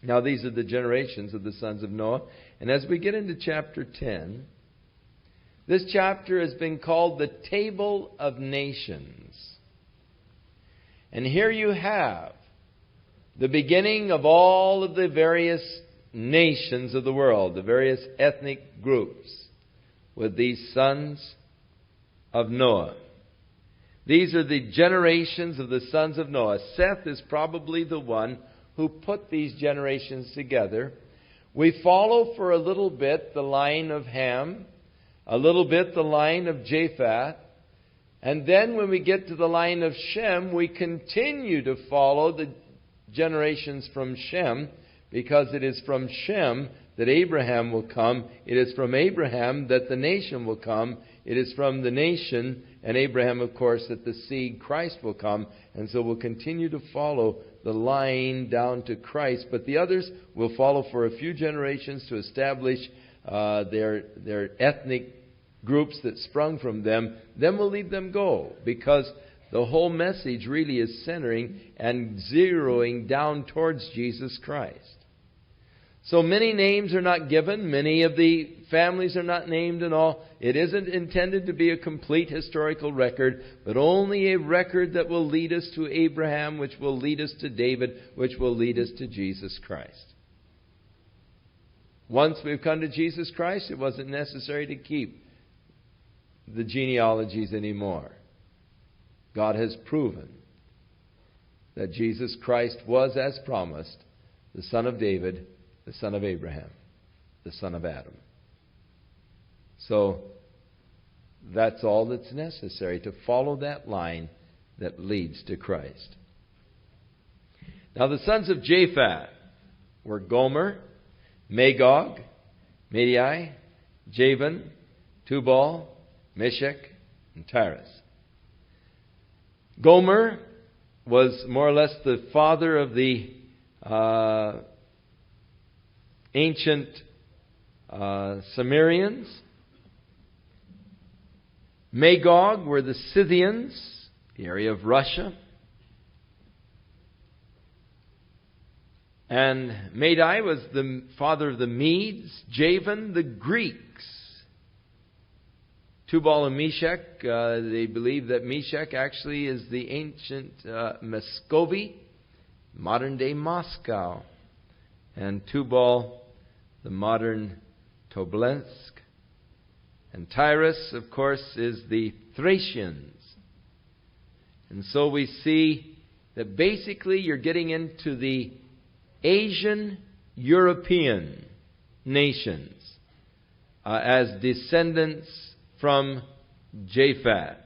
Now these are the generations of the sons of Noah. And as we get into chapter 10, this chapter has been called the Table of Nations. And here you have the beginning of all of the various nations of the world, the various ethnic groups, with these sons of Noah. These are the generations of the sons of Noah. Seth is probably the one who put these generations together. We follow for a little bit the line of Ham, a little bit the line of Japheth, and then when we get to the line of Shem, we continue to follow the generations from Shem, because it is from Shem that Abraham will come. It is from Abraham that the nation will come. It is from the nation and Abraham, of course, that the seed Christ will come. And so we'll continue to follow the line down to Christ. But the others will follow for a few generations to establish their ethnic groups that sprung from them. Then we'll leave them go, because the whole message really is centering and zeroing down towards Jesus Christ. So many names are not given. Many of the families are not named and all. It isn't intended to be a complete historical record, but only a record that will lead us to Abraham, which will lead us to David, which will lead us to Jesus Christ. Once we've come to Jesus Christ, it wasn't necessary to keep the genealogies anymore. God has proven that Jesus Christ was, as promised, the son of David, the son of Abraham, the son of Adam. So that's all that's necessary, to follow that line that leads to Christ. Now the sons of Japheth were Gomer, Magog, Madai, Javan, Tubal, Meshech, and Tiras. Gomer was more or less the father of the ancient Sumerians. Magog were the Scythians, the area of Russia. And Madai was the father of the Medes. Javan, the Greeks. Tubal and Meshech, they believe that Meshech actually is the ancient Muscovy, modern-day Moscow. And Tubal, the modern Tobolsk. And Tyrus, of course, is the Thracians. And so we see that basically you're getting into the Asian European nations as descendants from Japheth.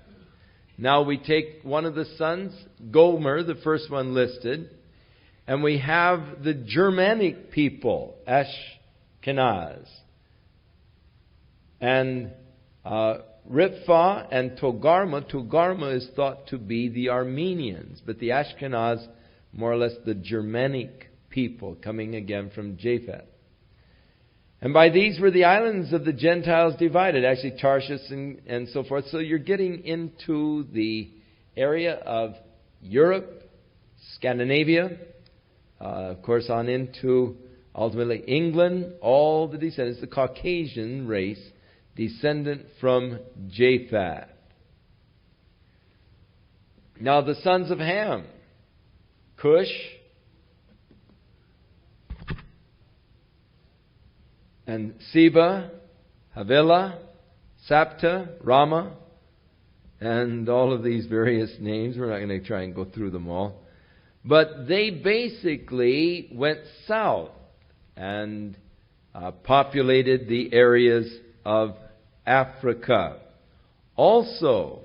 Now we take one of the sons, Gomer, the first one listed, and we have the Germanic people, Ashkenaz, and Ripha and Togarma. Togarma is thought to be the Armenians, but the Ashkenaz, more or less the Germanic people coming again from Japheth. And by these were the islands of the Gentiles divided, actually Tarshish and so forth. So you're getting into the area of Europe, Scandinavia, of course on into ultimately England, all the descendants, the Caucasian race, descendant from Japheth. Now the sons of Ham, Cush, and Seba, Havilah, Sapta, Rama, and all of these various names. We're not going to try and go through them all. But they basically went south and populated the areas of Africa. Also,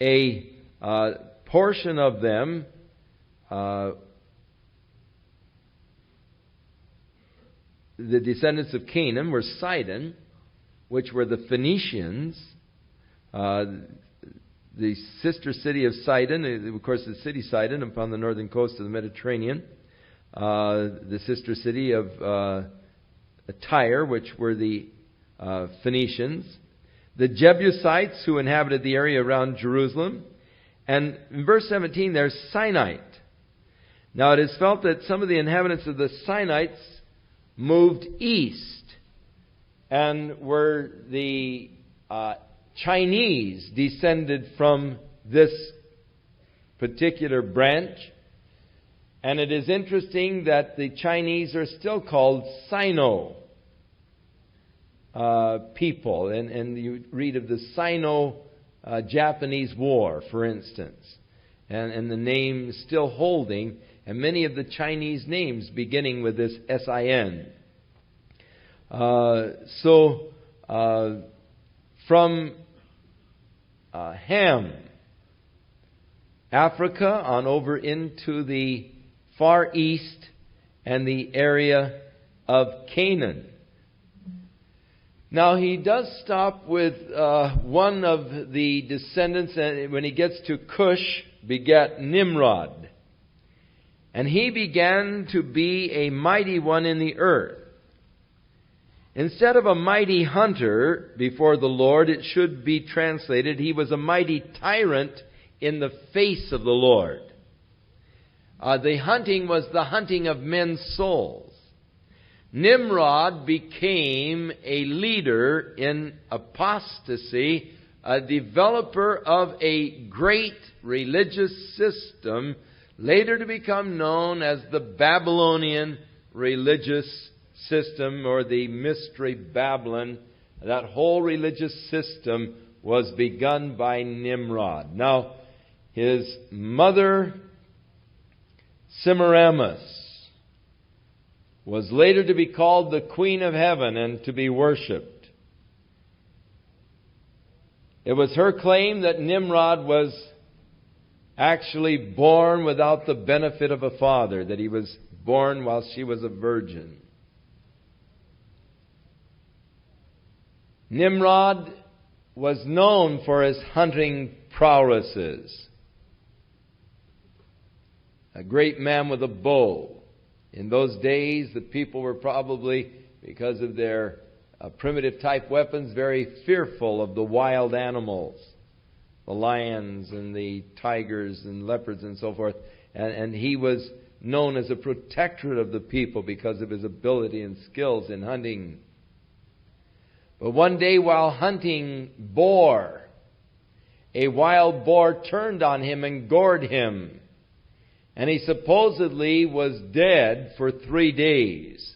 a portion of them the descendants of Canaan were Sidon, which were the Phoenicians. The sister city of Sidon, of course the city Sidon upon the northern coast of the Mediterranean. The sister city of Tyre, which were the Phoenicians. The Jebusites, who inhabited the area around Jerusalem. And in verse 17 there's Sinite. Now it is felt that some of the inhabitants of the Sinites moved east and were the Chinese descended from this particular branch. And it is interesting that the Chinese are still called Sino people. And you read of the Sino-Japanese War, for instance. And the name is still holding. And many of the Chinese names beginning with this S-I-N. From Ham, Africa, on over into the Far East and the area of Canaan. Now he does stop with one of the descendants, and when he gets to Cush, begat Nimrod. And he began to be a mighty one in the earth. Instead of a mighty hunter before the Lord, it should be translated, he was a mighty tyrant in the face of the Lord. The hunting was the hunting of men's souls. Nimrod became a leader in apostasy, a developer of a great religious system, later to become known as the Babylonian religious system, or the Mystery Babylon. That whole religious system was begun by Nimrod. Now, his mother, Semiramis, was later to be called the Queen of Heaven and to be worshipped. It was her claim that Nimrod was actually born without the benefit of a father, that he was born while she was a virgin. Nimrod was known for his hunting prowesses. A great man with a bow. In those days, the people were probably, because of their primitive type weapons, very fearful of the wild animals. The lions and the tigers and leopards and so forth. And he was known as a protectorate of the people because of his ability and skills in hunting. But one day while hunting boar, a wild boar turned on him and gored him. And he supposedly was dead for 3 days,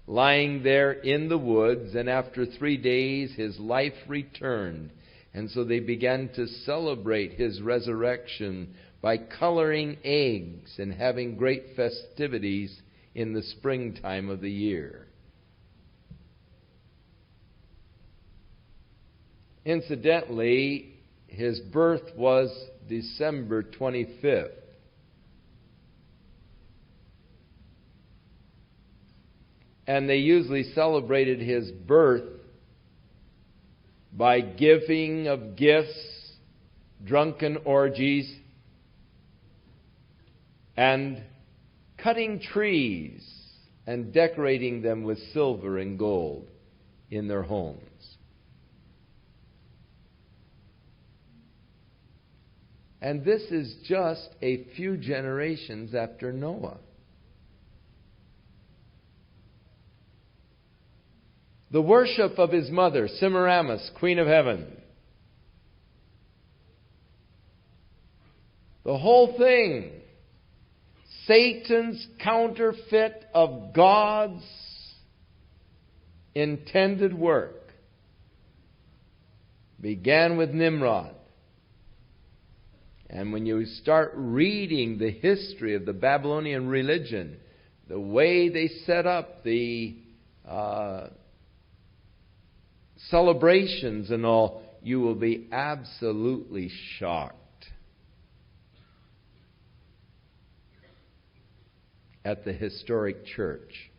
lying there in the woods. And after 3 days, his life returned. And so they began to celebrate his resurrection by coloring eggs and having great festivities in the springtime of the year. Incidentally, his birth was December 25th. And they usually celebrated his birth by giving of gifts, drunken orgies, and cutting trees and decorating them with silver and gold in their homes. And this is just a few generations after Noah. The worship of his mother, Semiramis, Queen of Heaven. The whole thing, Satan's counterfeit of God's intended work, began with Nimrod. And when you start reading the history of the Babylonian religion, the way they set up the celebrations and all, you will be absolutely shocked at the historic church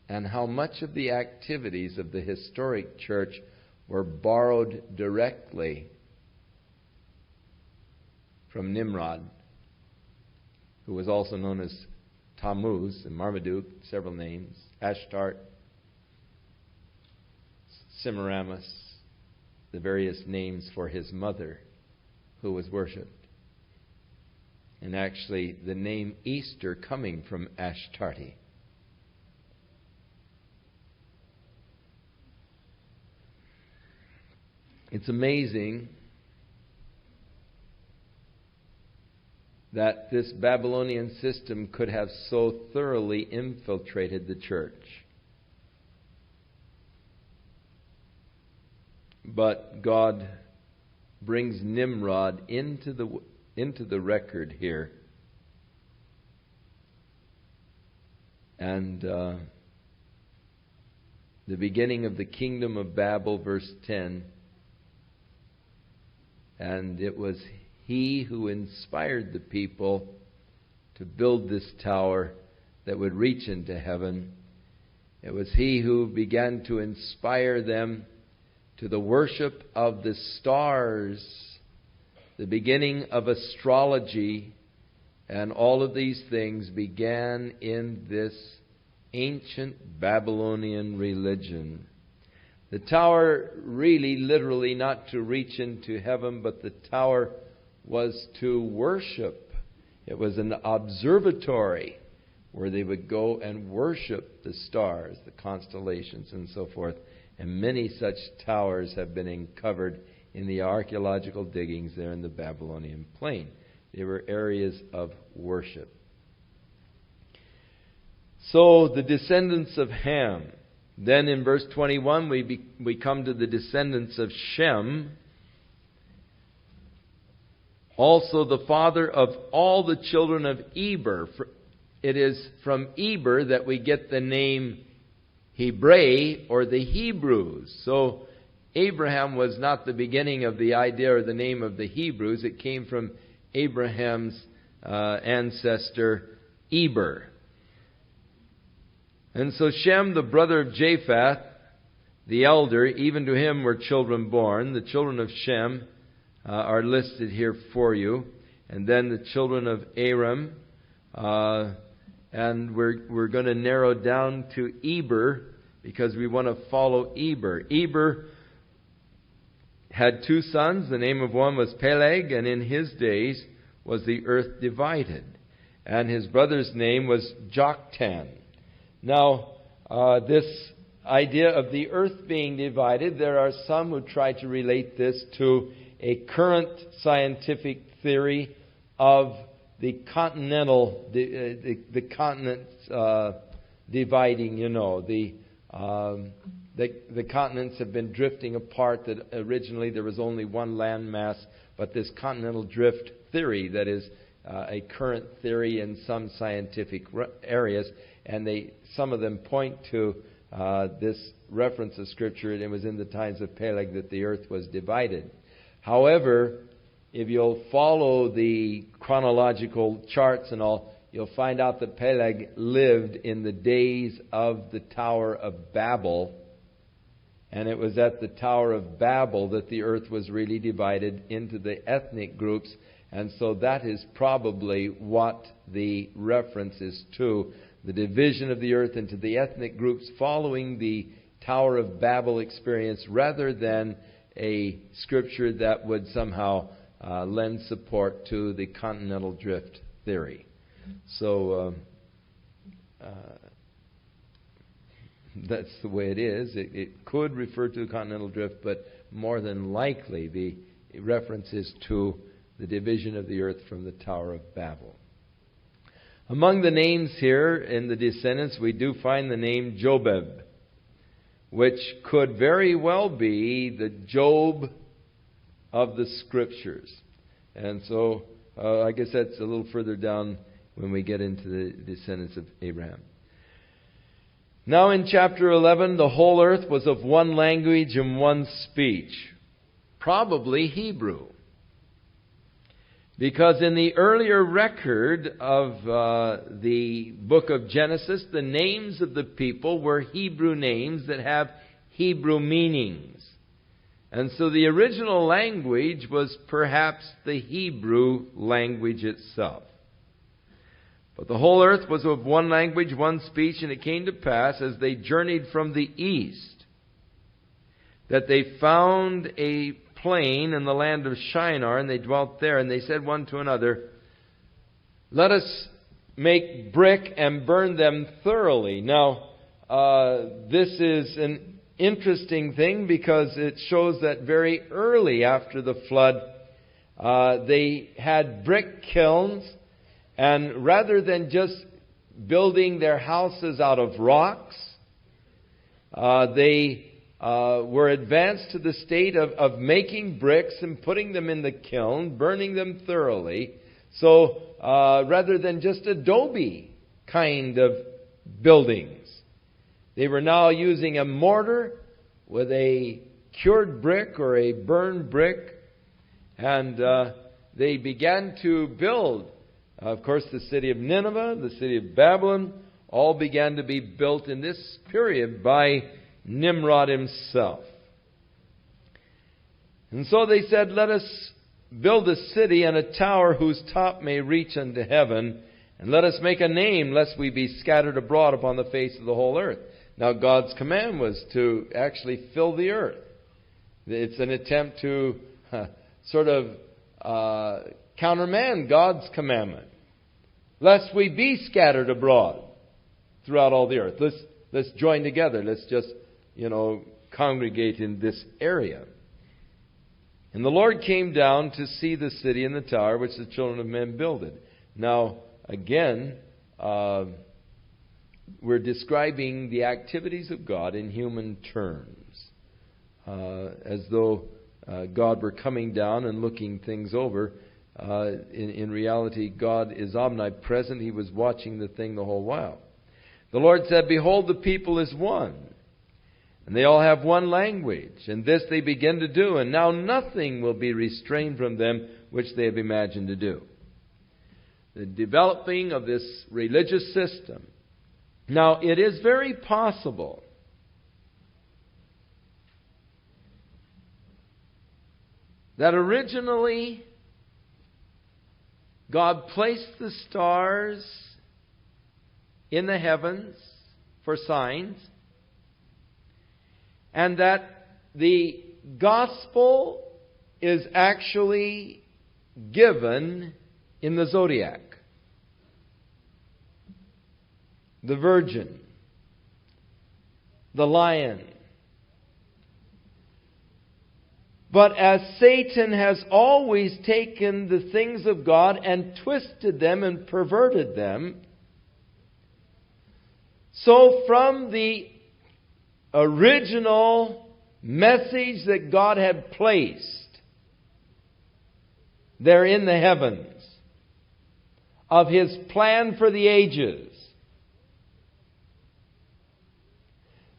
and how much of the activities of the historic church were borrowed directly from Nimrod, who was also known as Tammuz and Marmaduke, several names, Ashtart, Semiramis, the various names for his mother, who was worshipped. and actually the name Easter coming from Ashtarti. It's amazing that this Babylonian system could have so thoroughly infiltrated the church. But God brings Nimrod into the record here. And the beginning of the kingdom of Babel, verse 10. And it was he who inspired the people to build this tower that would reach into heaven. It was he who began to inspire them to the worship of the stars, the beginning of astrology, and all of these things began in this ancient Babylonian religion. The tower really, literally, not to reach into heaven, but the tower was to worship. It was an observatory where they would go and worship the stars, the constellations, and so forth. And many such towers have been uncovered in the archaeological diggings there in the Babylonian plain. They were areas of worship. So the descendants of Ham. Then in verse 21 we come to the descendants of Shem, also the father of all the children of Eber. It is from Eber that we get the name Hebrae, or the Hebrews. So Abraham was not the beginning of the idea or the name of the Hebrews. It came from Abraham's ancestor Eber. And so Shem, the brother of Japheth, the elder, even to him were children born. The children of Shem are listed here for you. And then the children of Aram. And we're going to narrow down to Eber because we want to follow Eber. Eber had two sons. The name of one was Peleg, and in his days was the earth divided. And his brother's name was Joktan. Now, this idea of the earth being divided, there are some who try to relate this to a current scientific theory of the continental, the continents dividing. You know, the continents have been drifting apart. That originally there was only one landmass, but this continental drift theory that is a current theory in some scientific areas, and some of them point to this reference of Scripture. It was in the times of Peleg that the earth was divided. However, if you'll follow the chronological charts and all, you'll find out that Peleg lived in the days of the Tower of Babel. And it was at the Tower of Babel that the earth was really divided into the ethnic groups. And so that is probably what the reference is to. The division of the earth into the ethnic groups following the Tower of Babel experience, rather than a scripture that would somehow lend support to the continental drift theory. So that's the way it is. It could refer to the continental drift, but more than likely the reference is to the division of the earth from the Tower of Babel. Among the names here in the descendants, we do find the name Jobab, which could very well be the Job of the Scriptures. And so I guess that's a little further down when we get into the descendants of Abraham. Now in chapter 11, the whole earth was of one language and one speech, probably Hebrew. Because in the earlier record of the book of Genesis, the names of the people were Hebrew names that have Hebrew meanings. And so the original language was perhaps the Hebrew language itself. But the whole earth was of one language, one speech, and it came to pass as they journeyed from the east that they found a plain in the land of Shinar, and they dwelt there, and they said one to another, let us make brick and burn them thoroughly. Now, this is an interesting thing because it shows that very early after the flood, they had brick kilns, and rather than just building their houses out of rocks, they were advanced to the state of making bricks and putting them in the kiln, burning them thoroughly. So rather than just adobe kind of buildings, they were now using a mortar with a cured brick or a burned brick, and they began to build. Of course, the city of Nineveh, the city of Babylon, all began to be built in this period by Nimrod himself. And so they said, let us build a city and a tower whose top may reach unto heaven, and let us make a name, lest we be scattered abroad upon the face of the whole earth. Now, God's command was to actually fill the earth. It's an attempt to sort of countermand God's commandment, lest we be scattered abroad throughout all the earth. Let's join together. Let's just, congregate in this area. And the Lord came down to see the city and the tower which the children of men builded. Now, again, we're describing the activities of God in human terms, as though God were coming down and looking things over. In reality, God is omnipresent. He was watching the thing the whole while. The Lord said, behold, the people is one, and they all have one language, and this they begin to do, and now nothing will be restrained from them which they have imagined to do. The developing of this religious system. Now, it is very possible that originally God placed the stars in the heavens for signs, and that the gospel is actually given in the zodiac. The virgin, the lion. But as Satan has always taken the things of God and twisted them and perverted them, so from the original message that God had placed there in the heavens of His plan for the ages,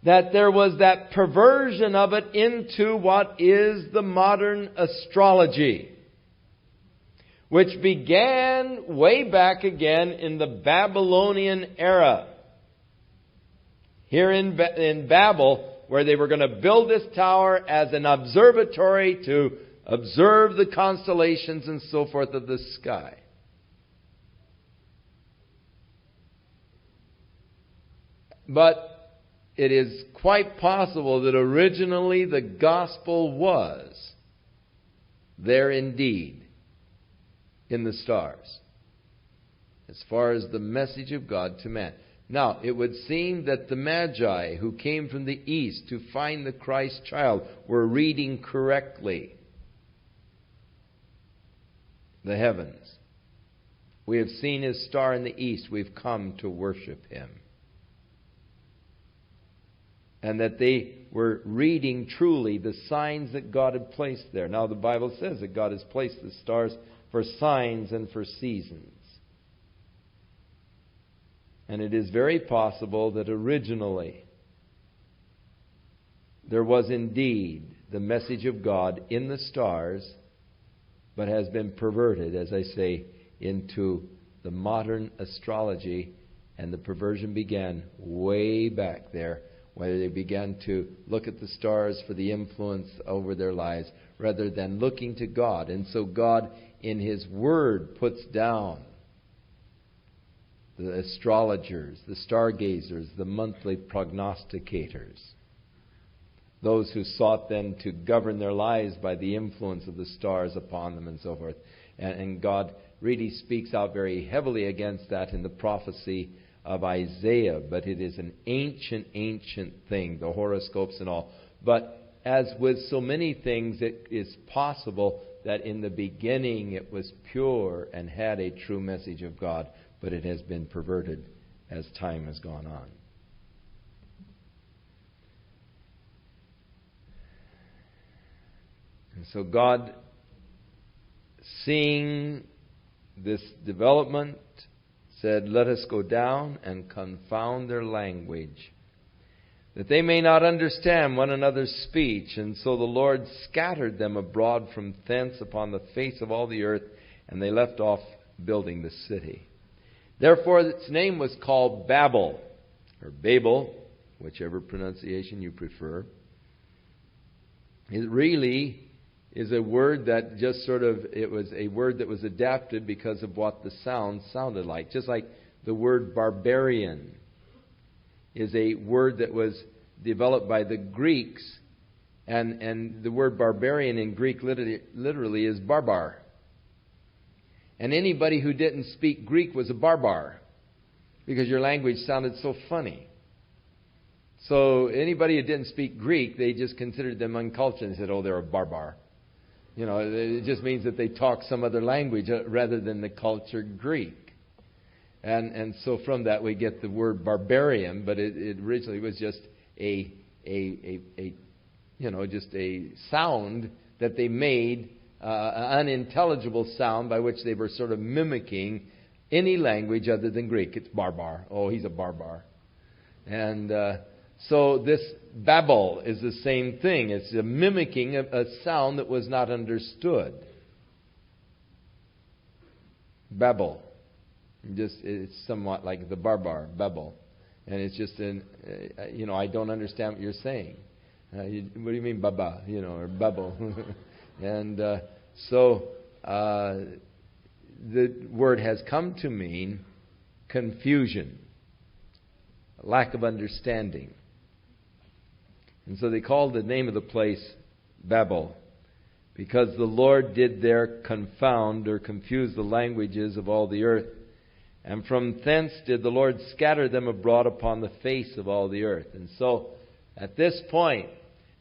that there was that perversion of it into what is the modern astrology, which began way back again in the Babylonian era. Here in Babel, where they were going to build this tower as an observatory to observe the constellations and so forth of the sky. But it is quite possible that originally the gospel was there indeed in the stars, as far as the message of God to man. Now, it would seem that the Magi who came from the east to find the Christ child were reading correctly the heavens. We have seen His star in the east. We've come to worship Him. And that they were reading truly the signs that God had placed there. Now, the Bible says that God has placed the stars for signs and for seasons. And it is very possible that originally there was indeed the message of God in the stars, but has been perverted, as I say, into the modern astrology. And the perversion began way back there, where they began to look at the stars for the influence over their lives rather than looking to God. And so God, in His Word, puts down the astrologers, the stargazers, the monthly prognosticators, those who sought then to govern their lives by the influence of the stars upon them and so forth. And God really speaks out very heavily against that in the prophecy of Isaiah. But it is an ancient, ancient thing, the horoscopes and all. But as with so many things, it is possible that in the beginning it was pure and had a true message of God, but it has been perverted as time has gone on. And so God, seeing this development, said, "Let us go down and confound their language, that they may not understand one another's speech." And so the Lord scattered them abroad from thence upon the face of all the earth, and they left off building the city. Therefore its name was called Babel, or Babel, whichever pronunciation you prefer. It really is a word that just it was a word that was adapted because of what the sound sounded like. Just like the word barbarian is a word that was developed by the Greeks, and the word barbarian in Greek literally is barbar. And anybody who didn't speak Greek was a barbar, because your language sounded so funny. So anybody who didn't speak Greek, they just considered them uncultured and said, "Oh, they're a barbar." You know, it just means that they talk some other language rather than the cultured Greek. And so from that we get the word barbarian, but it originally was just a sound that they made, an unintelligible sound by which they were sort of mimicking any language other than Greek. It's barbar. Oh, he's a barbar. And so this Babel is the same thing. It's a mimicking a sound that was not understood. Babel. It's somewhat like the barbar, Babel. And it's just I don't understand what you're saying. What do you mean, baba? Or Babel. And so the word has come to mean confusion, lack of understanding. And so they called the name of the place Babel, because the Lord did there confound or confuse the languages of all the earth. And from thence did the Lord scatter them abroad upon the face of all the earth. And so, at this point,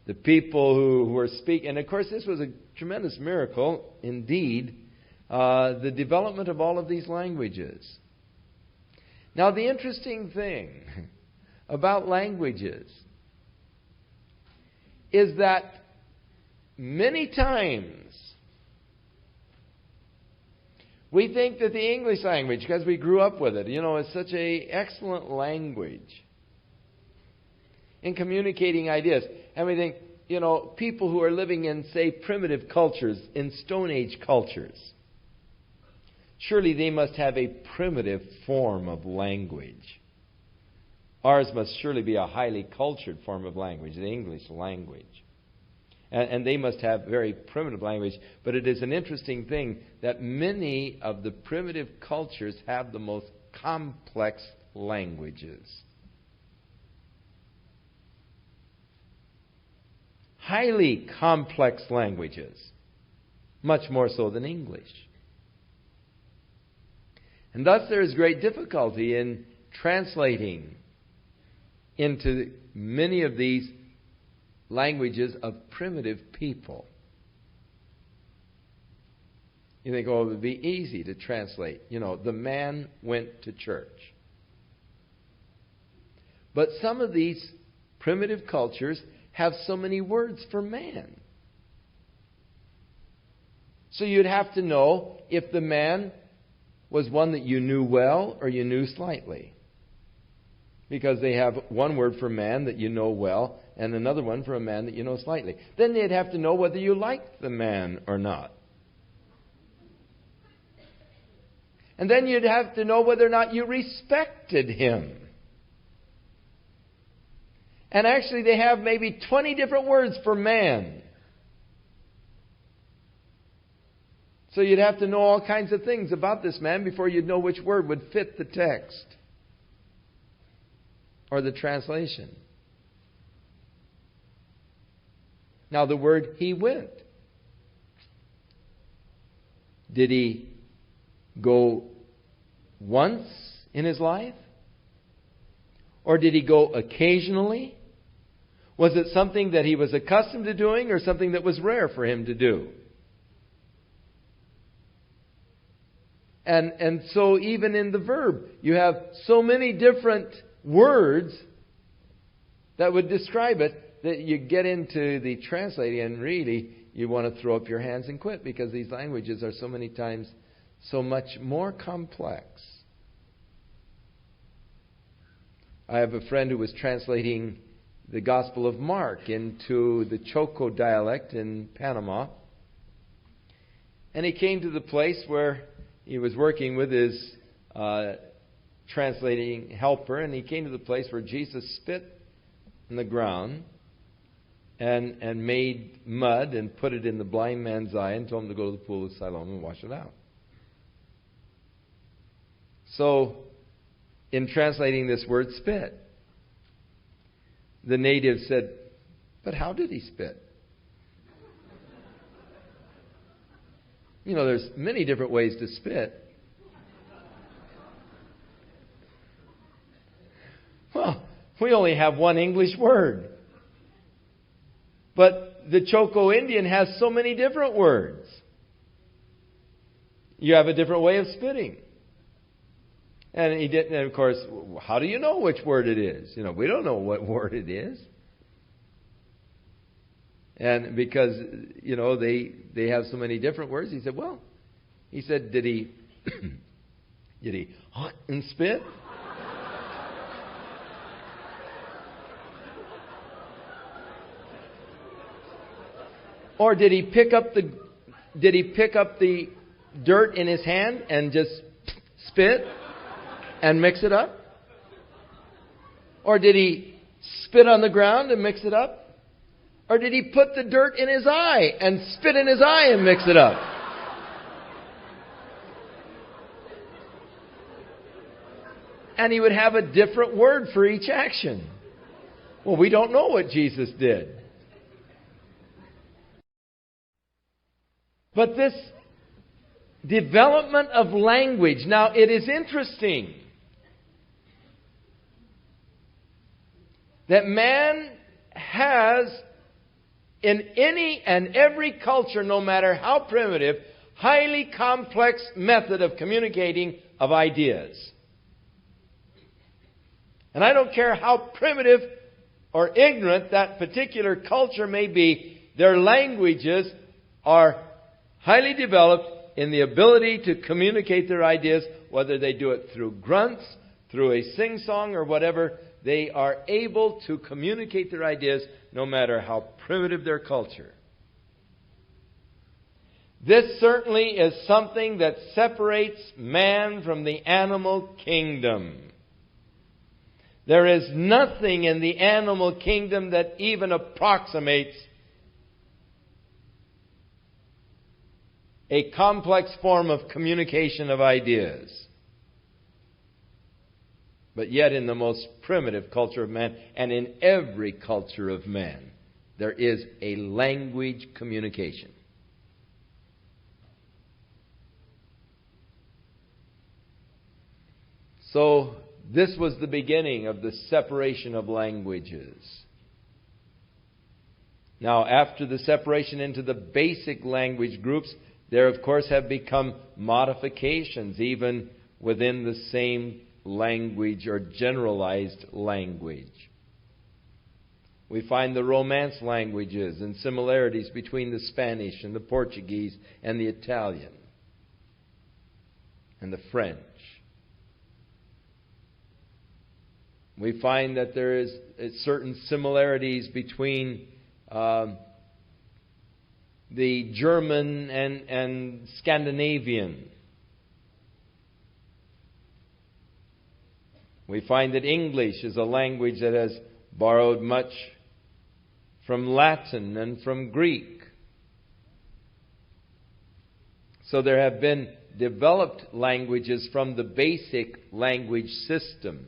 the people who were speaking, and of course this was a tremendous miracle indeed, the development of all of these languages. Now the interesting thing about languages is that many times we think that the English language, because we grew up with it, is such an excellent language in communicating ideas. And we think, people who are living in, say, primitive cultures, in Stone Age cultures, surely they must have a primitive form of language. Ours must surely be a highly cultured form of language, the English language. And they must have very primitive language. But it is an interesting thing that many of the primitive cultures have the most complex languages. Highly complex languages. Much more so than English. And thus there is great difficulty in translating into many of these languages of primitive people. You think, it would be easy to translate. The man went to church. But some of these primitive cultures have so many words for man. So you'd have to know if the man was one that you knew well or you knew slightly. Because they have one word for man that you know well and another one for a man that you know slightly. Then they'd have to know whether you liked the man or not. And then you'd have to know whether or not you respected him. And actually they have maybe 20 different words for man. So you'd have to know all kinds of things about this man before you'd know which word would fit the text or the translation. Now the word he went. Did he go once in his life? Or did he go occasionally? Was it something that he was accustomed to doing or something that was rare for him to do? And so even in the verb, you have so many different words that would describe it that you get into the translating and really you want to throw up your hands and quit, because these languages are so many times so much more complex. I have a friend who was translating the Gospel of Mark into the Choco dialect in Panama. And he came to the place where he was working with his translating helper, and he came to the place where Jesus spit on the ground and made mud and put it in the blind man's eye and told him to go to the pool of Siloam and wash it out. So, in translating this word spit, the native said, "But how did he spit?" You know, there's many different ways to spit. Well, we only have one English word. But the Choco Indian has so many different words. You have a different way of spitting. And he didn't, and of course, how do you know which word it is? You know, we don't know what word it is. And because, you know, they have so many different words, he said, did he did he and spit? Or did he pick up the dirt in his hand and just spit and mix it up? Or did he spit on the ground and mix it up? Or did he put the dirt in his eye and spit in his eye and mix it up? And he would have a different word for each action. Well, we don't know what Jesus did. But this development of language, now it is interesting that man has, in any and every culture, no matter how primitive, highly complex method of communicating of ideas. And I don't care how primitive or ignorant that particular culture may be, their languages are highly developed in the ability to communicate their ideas, whether they do it through grunts, through a sing-song, or whatever. They are able to communicate their ideas no matter how primitive their culture. This certainly is something that separates man from the animal kingdom. There is nothing in the animal kingdom that even approximates a complex form of communication of ideas. But yet in the most primitive culture of man, and in every culture of man, there is a language communication. So, this was the beginning of the separation of languages. Now, after the separation into the basic language groups, there, of course, have become modifications, even within the same language or generalized language. We find the Romance languages and similarities between the Spanish and the Portuguese and the Italian and the French. We find that there is certain similarities between the German and Scandinavian. We find that English is a language that has borrowed much from Latin and from Greek. So there have been developed languages from the basic language systems.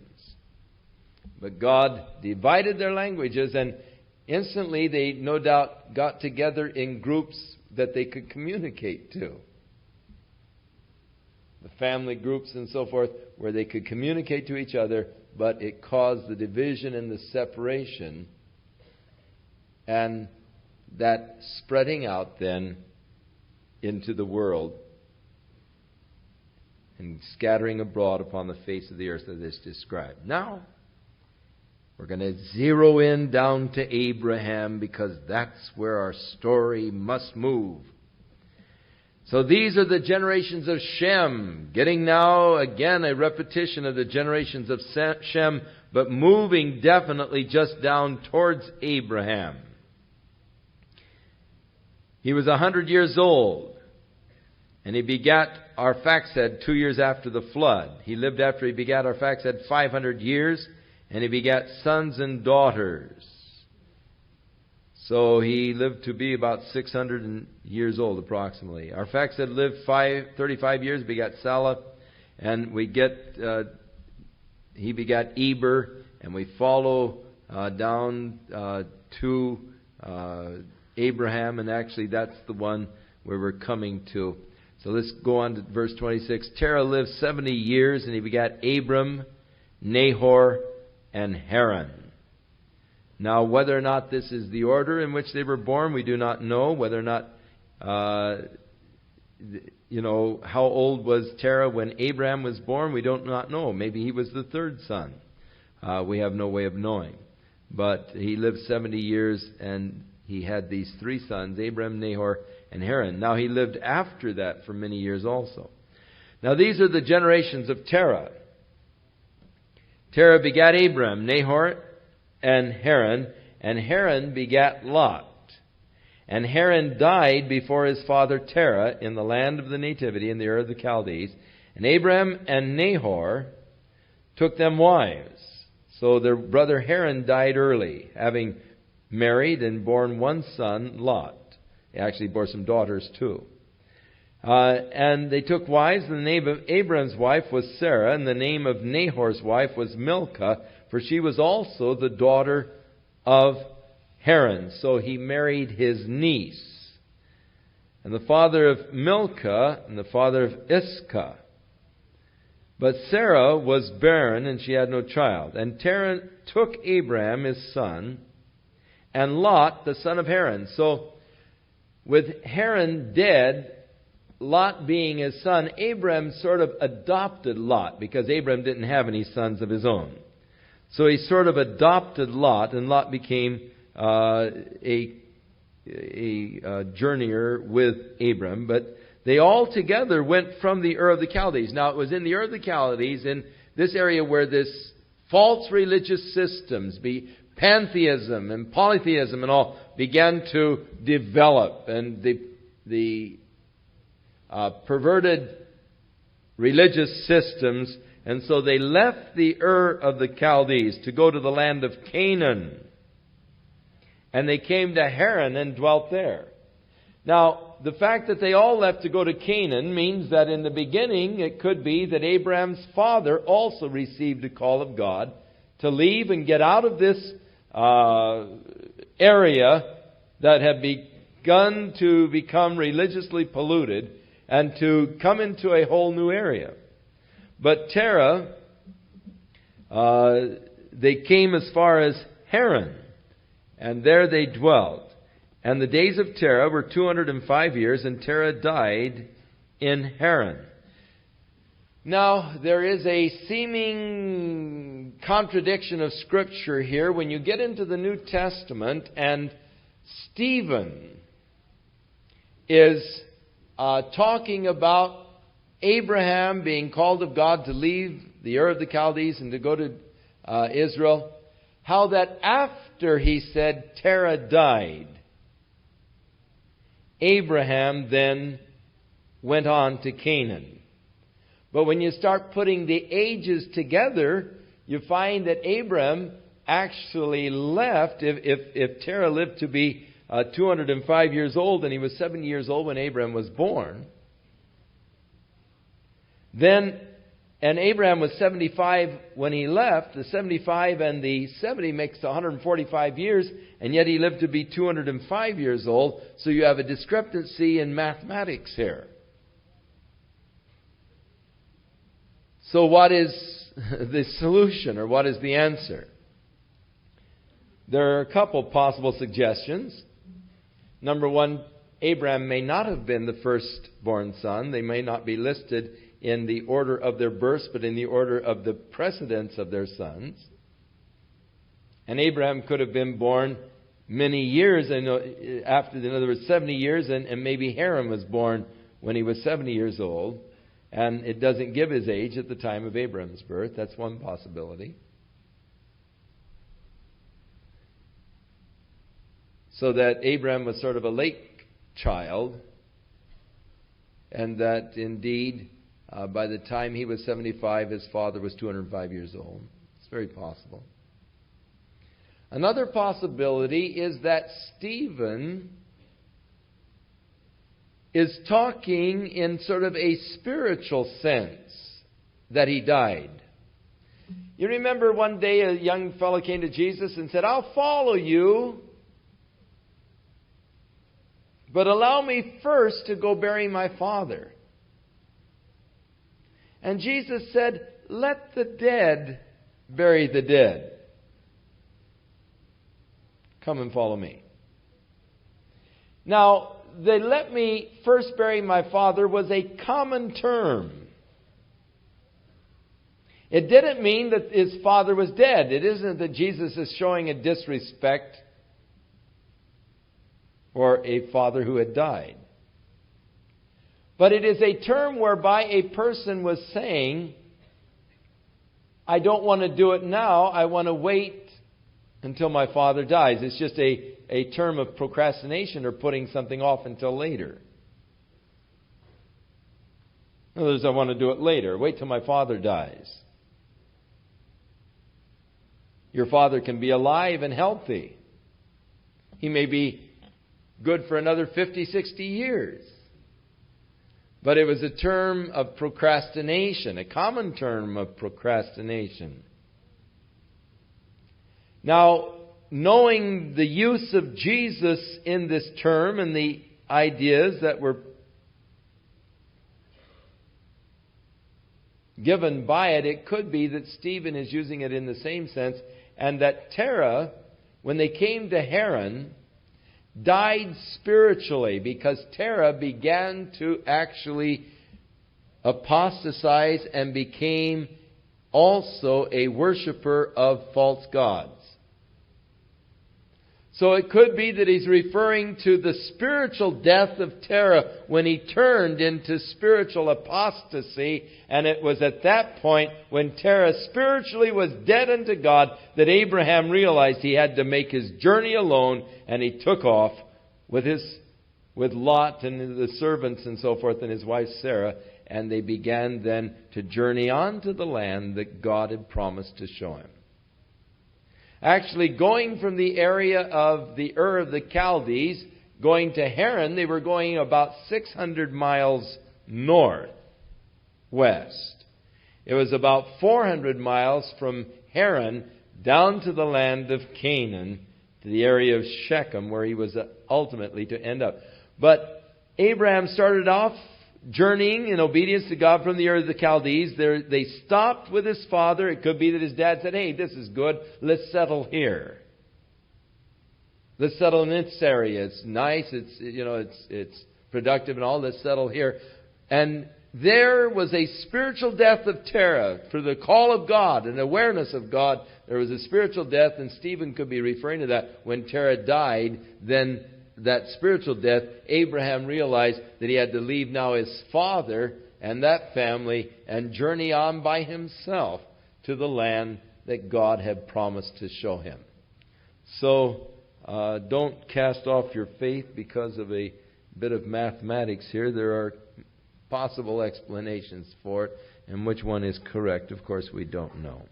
But God divided their languages, and instantly they no doubt got together in groups that they could communicate to. the family groups and so forth, where they could communicate to each other, but it caused the division and the separation, and that spreading out then into the world and scattering abroad upon the face of the earth as is described. Now, we're going to zero in down to Abraham, because that's where our story must move. So these are the generations of Shem. Getting now, again, a repetition of the generations of Shem, but moving definitely just down towards Abraham. He was 100 years old, and he begat Arphaxad 2 years after the flood. He lived after he begat Arphaxad 500 years, and he begat sons and daughters. So he lived to be about 600 years old approximately. Arphaxad lived 35 years, begat Salah, and he begat Eber, and we follow down to Abraham, and actually that's the one where we're coming to. So let's go on to verse 26. Terah lived 70 years, and he begat Abram, Nahor, and Haran. Now, whether or not this is the order in which they were born, we do not know. Whether or not, how old was Terah when Abraham was born, we do not know. Maybe he was the third son. We have no way of knowing. But he lived 70 years, and he had these three sons, Abram, Nahor, and Haran. Now, he lived after that for many years also. Now, these are the generations of Terah. Terah begat Abram, Nahor, and Haran begat Lot. And Haran died before his father Terah in the land of the nativity in the Ur of the Chaldees. And Abram and Nahor took them wives. So their brother Haran died early, having married and borne one son, Lot. He actually bore some daughters too. And they took wives, and the name of Abram's wife was Sarah, and the name of Nahor's wife was Milcah, for she was also the daughter of Haran. So he married his niece. And the father of Milcah, and the father of Iscah. But Sarah was barren, and she had no child. And Terah took Abram his son, and Lot the son of Haran. So, with Haran dead, Lot being his son, Abram sort of adopted Lot, because Abram didn't have any sons of his own. So he sort of adopted Lot, and Lot became a journeyer with Abram. But they all together went from the Ur of the Chaldees. Now, it was in the Ur of the Chaldees, in this area where this false religious systems, pantheism and polytheism and all, began to develop. And the perverted religious systems, and so they left the Ur of the Chaldees to go to the land of Canaan. And they came to Haran and dwelt there. Now, the fact that they all left to go to Canaan means that in the beginning it could be that Abraham's father also received a call of God to leave and get out of this area that had begun to become religiously polluted, and to come into a whole new area. But Terah, they came as far as Haran, and there they dwelt. And the days of Terah were 205 years, and Terah died in Haran. Now, there is a seeming contradiction of Scripture here when you get into the New Testament, and Stephen is talking about Abraham being called of God to leave the Ur of the Chaldees and to go to Israel. How that after he said Terah died, Abraham then went on to Canaan. But when you start putting the ages together, you find that Abraham actually left, if Terah lived to be 205 years old, and he was 70 years old when Abraham was born. And Abraham was 75 when he left. The 75 and the 70 makes 145 years, and yet he lived to be 205 years old. So you have a discrepancy in mathematics here. So what is the solution, or what is the answer? There are a couple possible suggestions. Number one, Abraham may not have been the firstborn son. They may not be listed in the order of their births, but in the order of the precedence of their sons. And Abraham could have been born many years after, in other words, 70 years, and maybe Haran was born when he was 70 years old. And it doesn't give his age at the time of Abraham's birth. That's one possibility. So that Abraham was sort of a late child, and that indeed by the time he was 75, his father was 205 years old. It's very possible. Another possibility is that Stephen is talking in sort of a spiritual sense that he died. You remember one day a young fellow came to Jesus and said, "I'll follow you, but allow me first to go bury my father." And Jesus said, "Let the dead bury the dead. Come and follow me." Now, the "let me first bury my father" was a common term. It didn't mean that his father was dead. It isn't that Jesus is showing a disrespect for a father who had died. But it is a term whereby a person was saying, "I don't want to do it now. I want to wait until my father dies." It's just a term of procrastination, or putting something off until later. In other words, I want to do it later. Wait till my father dies. Your father can be alive and healthy. He may be good for another 50, 60 years. But it was a term of procrastination, a common term of procrastination. Now, knowing the use of Jesus in this term and the ideas that were given by it, it could be that Stephen is using it in the same sense, and that Terah, when they came to Haran, died spiritually, because Terah began to actually apostatize and became also a worshiper of false gods. So it could be that he's referring to the spiritual death of Terah when he turned into spiritual apostasy. And it was at that point, when Terah spiritually was dead unto God, that Abraham realized he had to make his journey alone, and he took off with Lot and the servants and so forth, and his wife Sarah, and they began then to journey on to the land that God had promised to show him. Actually, going from the area of the Ur of the Chaldees, going to Haran, they were going about 600 miles northwest. It was about 400 miles from Haran down to the land of Canaan, to the area of Shechem, where he was ultimately to end up. But Abraham started off journeying in obedience to God from the Ur of the Chaldees. They stopped with his father. It could be that his dad said, "Hey, this is good. Let's settle here. Let's settle in this area. It's nice. It's productive and all. Let's settle here." And there was a spiritual death of Terah for the call of God and awareness of God. There was a spiritual death, and Stephen could be referring to that. When Terah died, then that spiritual death, Abraham realized that he had to leave now his father and that family and journey on by himself to the land that God had promised to show him. So don't cast off your faith because of a bit of mathematics here. There are possible explanations for it, and which one is correct, of course, we don't know.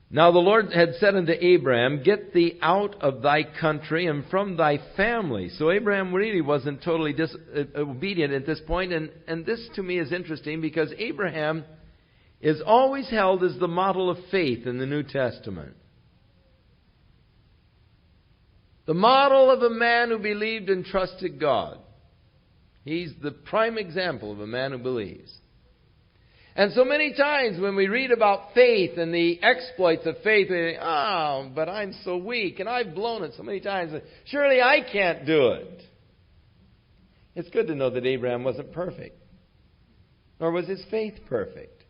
Now the Lord had said unto Abraham, "Get thee out of thy country and from thy family." So Abraham really wasn't totally obedient at this point. And this to me is interesting, because Abraham is always held as the model of faith in the New Testament. The model of a man who believed and trusted God. He's the prime example of a man who believes. And so many times when we read about faith and the exploits of faith, we think, oh, but I'm so weak and I've blown it so many times. Surely I can't do it. It's good to know that Abraham wasn't perfect, nor was his faith perfect.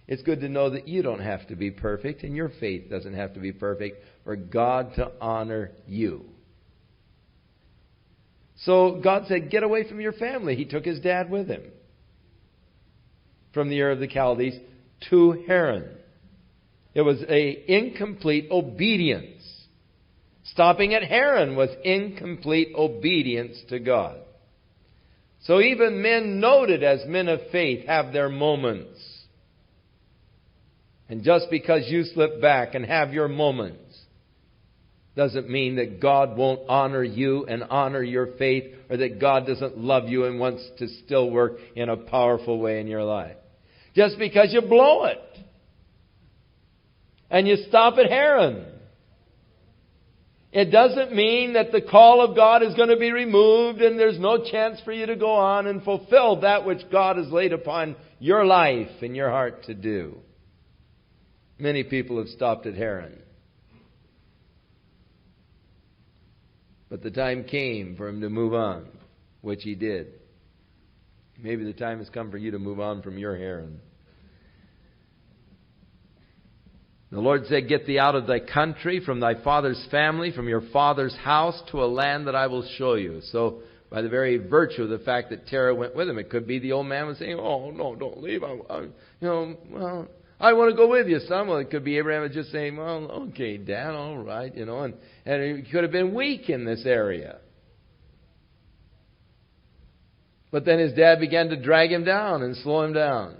It's good to know that you don't have to be perfect and your faith doesn't have to be perfect for God to honor you. So God said, get away from your family. He took his dad with him from the Ur of the Chaldees to Haran. It was an incomplete obedience. Stopping at Haran was incomplete obedience to God. So even men noted as men of faith have their moments. And just because you slip back and have your moments doesn't mean that God won't honor you and honor your faith, or that God doesn't love you and wants to still work in a powerful way in your life. Just because you blow it and you stop at Haran, it doesn't mean that the call of God is going to be removed and there's no chance for you to go on and fulfill that which God has laid upon your life and your heart to do. Many people have stopped at Haran. But the time came for him to move on, which he did. Maybe the time has come for you to move on from your Haran. The Lord said, get thee out of thy country, from thy father's family, from your father's house, to a land that I will show you. So, by the very virtue of the fact that Terah went with him, it could be the old man was saying, oh, no, don't leave. I want to go with you, son. Well, it could be Abraham was just saying, well, okay, Dad, all right, and he could have been weak in this area. But then his dad began to drag him down and slow him down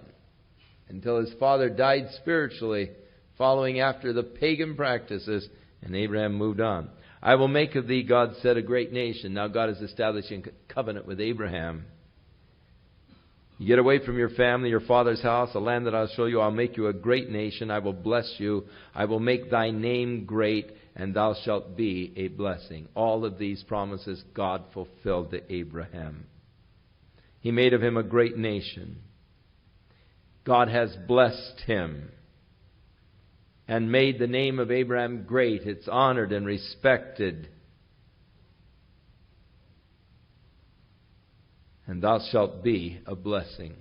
until his father died spiritually, following after the pagan practices, and Abraham moved on. I will make of thee, God said, a great nation. Now God is establishing a covenant with Abraham. You get away from your family, your father's house, a land that I'll show you. I'll make you a great nation. I will bless you. I will make thy name great, and thou shalt be a blessing. All of these promises God fulfilled to Abraham. He made of him a great nation. God has blessed him and made the name of Abraham great. It's honored and respected. And thou shalt be a blessing.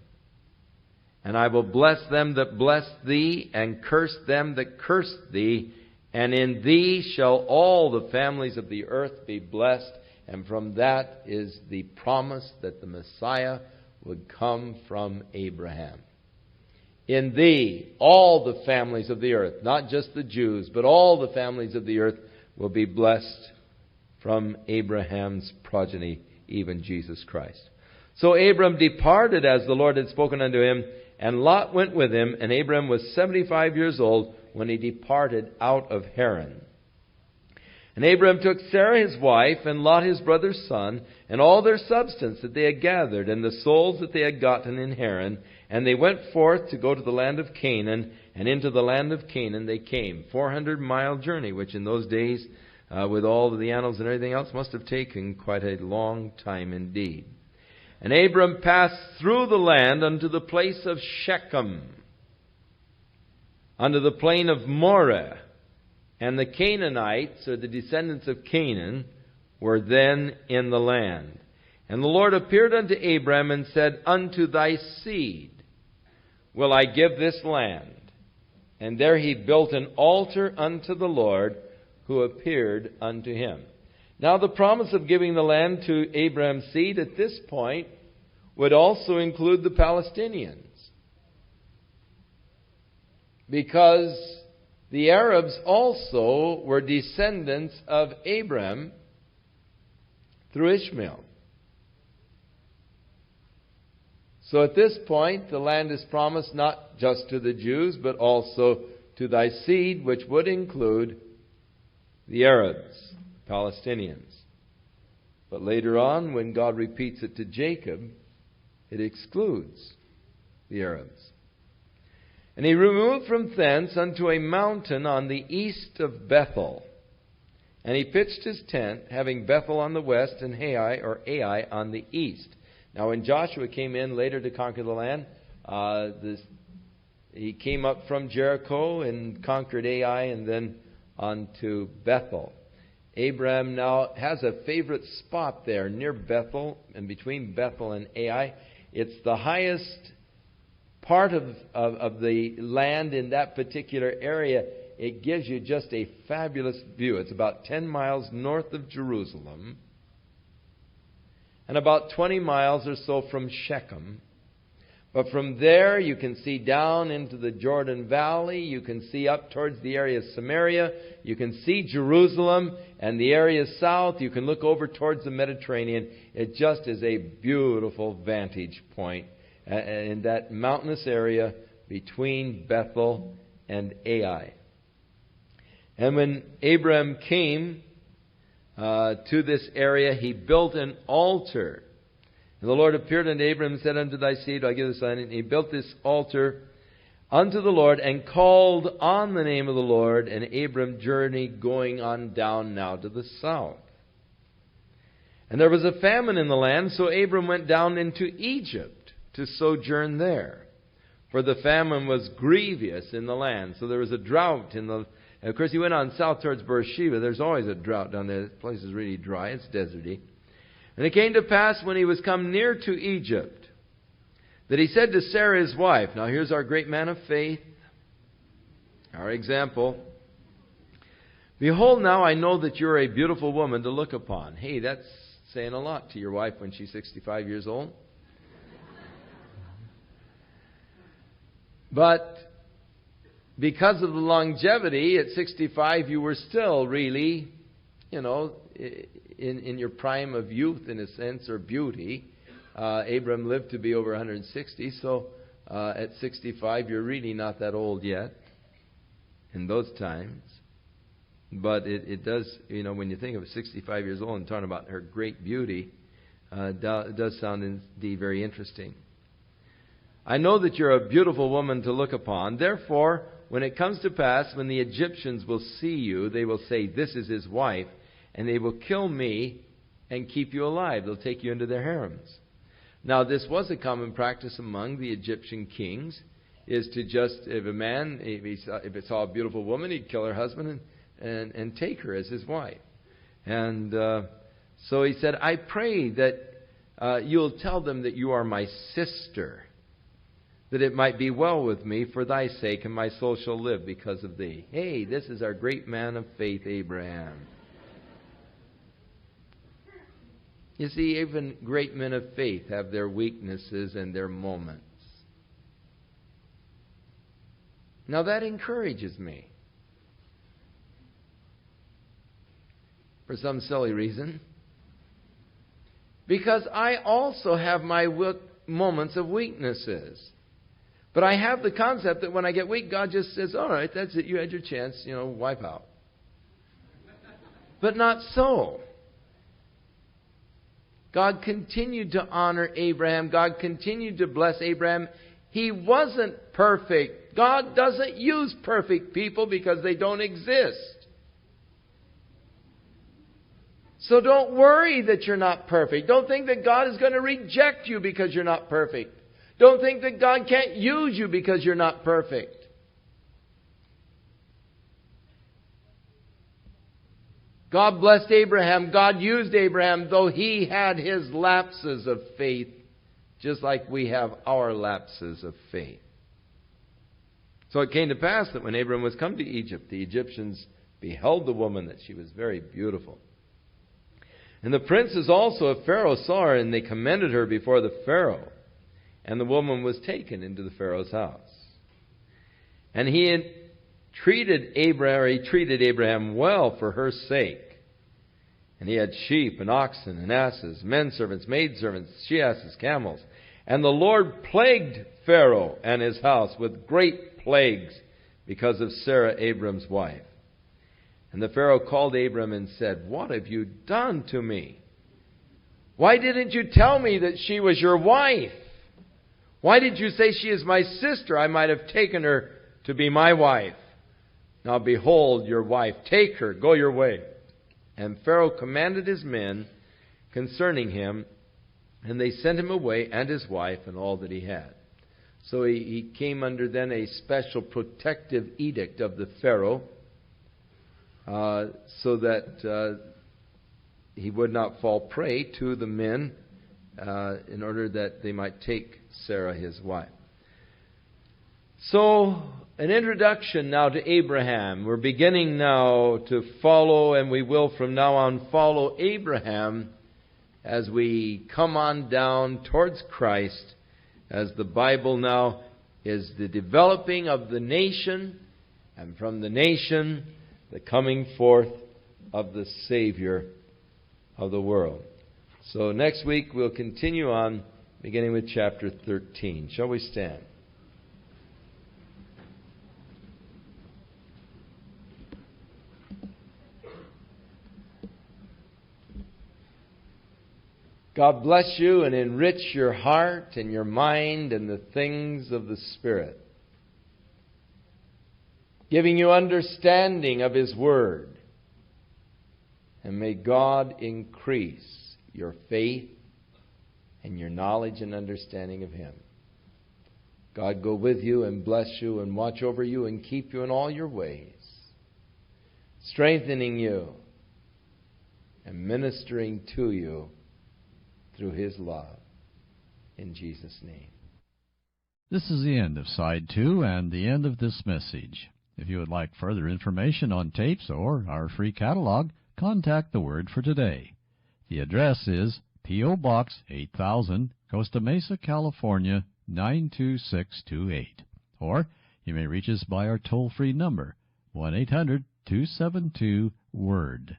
And I will bless them that bless thee, and curse them that curse thee. And in thee shall all the families of the earth be blessed. And from that is the promise that the Messiah would come from Abraham. In thee, all the families of the earth, not just the Jews, but all the families of the earth will be blessed from Abraham's progeny, even Jesus Christ. So Abram departed as the Lord had spoken unto him, and Lot went with him, and Abram was 75 years old when he departed out of Haran. And Abram took Sarah his wife, and Lot his brother's son, and all their substance that they had gathered, and the souls that they had gotten in Haran, and they went forth to go to the land of Canaan, and into the land of Canaan they came. 400-mile journey, which in those days, with all of the animals and everything else, must have taken quite a long time indeed. And Abram passed through the land unto the place of Shechem, unto the plain of Moreh. And the Canaanites, or the descendants of Canaan, were then in the land. And the Lord appeared unto Abram and said, unto thy seed will I give this land. And there he built an altar unto the Lord, who appeared unto him. Now the promise of giving the land to Abraham's seed at this point would also include the Palestinians. Because the Arabs also were descendants of Abraham through Ishmael. So at this point, the land is promised not just to the Jews, but also to thy seed, which would include the Arabs, Palestinians. But later on, when God repeats it to Jacob, it excludes the Arabs. And he removed from thence unto a mountain on the east of Bethel. And he pitched his tent, having Bethel on the west and Ai on the east. Now when Joshua came in later to conquer the land, he came up from Jericho and conquered Ai and then on to Bethel. Abraham now has a favorite spot there near Bethel and between Bethel and Ai. It's the highest part of the land in that particular area. It gives you just a fabulous view. It's about 10 miles north of Jerusalem and about 20 miles or so from Shechem. But from there you can see down into the Jordan Valley. You can see up towards the area of Samaria. You can see Jerusalem and the area south. You can look over towards the Mediterranean. It just is a beautiful vantage point in that mountainous area between Bethel and Ai. And when Abraham came to this area, he built an altar. And the Lord appeared unto Abraham and said, unto thy seed I'll give this land. And he built this altar unto the Lord and called on the name of the Lord. And Abram journeyed going on down now to the south. And there was a famine in the land, so Abram went down into Egypt to sojourn there. For the famine was grievous in the land. So there was a drought in the... And of course, he went on south towards Beersheba. There's always a drought down there. The place is really dry. It's deserty. And it came to pass when he was come near to Egypt that he said to Sarah his wife, now here's our great man of faith, our example. Behold, now I know that you're a beautiful woman to look upon. Hey, that's saying a lot to your wife when she's 65 years old. But because of the longevity, at 65 you were still really, in your prime of youth, in a sense, or beauty. Abram lived to be over 160, so at 65 you're really not that old yet in those times. But it does, when you think of 65 years old and talking about her great beauty, it does sound indeed very interesting. I know that you're a beautiful woman to look upon. Therefore, when it comes to pass, when the Egyptians will see you, they will say, this is his wife, and they will kill me and keep you alive. They'll take you into their harems. Now, this was a common practice among the Egyptian kings, is to just, if a man, if he saw a beautiful woman, he'd kill her husband and take her as his wife. And so he said, I pray that you'll tell them that you are my sister, that it might be well with me for thy sake, and my soul shall live because of thee. Hey, this is our great man of faith, Abraham. You see, even great men of faith have their weaknesses and their moments. Now that encourages me. For some silly reason. Because I also have my moments of weaknesses. But I have the concept that when I get weak, God just says, all right, that's it, you had your chance, wipe out. But not so. God continued to honor Abraham. God continued to bless Abraham. He wasn't perfect. God doesn't use perfect people because they don't exist. So don't worry that you're not perfect. Don't think that God is going to reject you because you're not perfect. Don't think that God can't use you because you're not perfect. God blessed Abraham. God used Abraham, though he had his lapses of faith, just like we have our lapses of faith. So it came to pass that when Abraham was come to Egypt, the Egyptians beheld the woman, that she was very beautiful. And the princes also of Pharaoh saw her, and they commended her before the Pharaoh. And the woman was taken into the Pharaoh's house. And he treated Abraham well for her sake. And he had sheep and oxen and asses, men servants, maid servants, she asses, camels. And the Lord plagued Pharaoh and his house with great plagues because of Sarah, Abram's wife. And the Pharaoh called Abram and said, what have you done to me? Why didn't you tell me that she was your wife? Why did you say she is my sister? I might have taken her to be my wife. Now behold your wife. Take her. Go your way. And Pharaoh commanded his men concerning him And they sent him away, and his wife, and all that he had. So he came under then a special protective edict of the Pharaoh, so that he would not fall prey to the men, in order that they might take Sarah, his wife. So, an introduction now to Abraham. We're beginning now to follow, and we will from now on follow Abraham as we come on down towards Christ, as the Bible now is the developing of the nation, and from the nation, the coming forth of the Savior of the world. So next week we'll continue on, beginning with chapter 13. Shall we stand? God bless you and enrich your heart and your mind and the things of the Spirit, giving you understanding of His Word. And may God increase your faith and your knowledge and understanding of Him. God go with you and bless you and watch over you and keep you in all your ways, strengthening you and ministering to you through His love. In Jesus' name. This is the end of Side 2 and the end of this message. If you would like further information on tapes or our free catalog, contact the Word for Today. The address is P.O. Box 8000, Costa Mesa, California, 92628. Or you may reach us by our toll-free number, 1-800-272-WORD.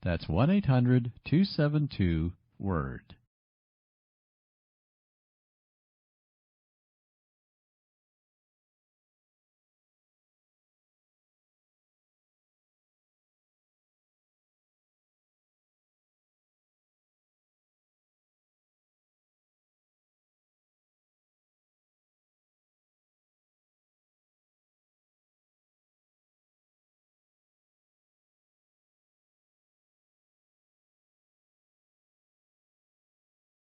That's 1-800-272-WORD.